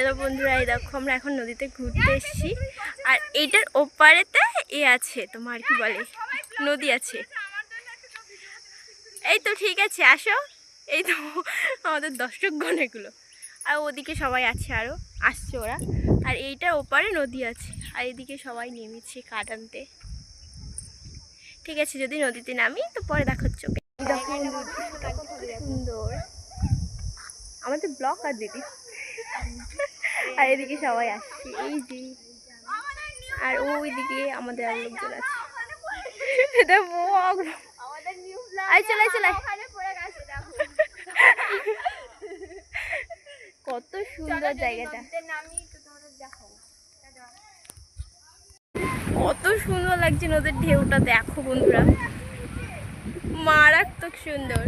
Hello বন্ধুরা, এই দেখো আমরা এখন নদীতে ঘুরতে এসেছি। আর এইটার ওপারেতে আছে তোমার কি বলে নদী আছে। এই তো ঠিক আছে, আসো। এই তো আমাদের দর্শকগণ এগুলো। আর ওদিকে সবাই আছে, আরও আসছে ওরা। আর এইটার ওপারে নদী আছে, আর এদিকে সবাই নেমেছে কাঠ আনতে। ঠিক আছে, যদি নদীতে নামি তো পরে দেখাচ্ছ। সুন্দর আমাদের ব্লক আর দিদি। আর এদিকে সবাই আসছে, এই যে। আর ওইদিকে আমাদের আর লোকজন আছে। কত সুন্দর জায়গাটা, কত সুন্দর লাগছে নদীর ঢেউটা। দেখো বন্ধুরা, মারাত্মক সুন্দর।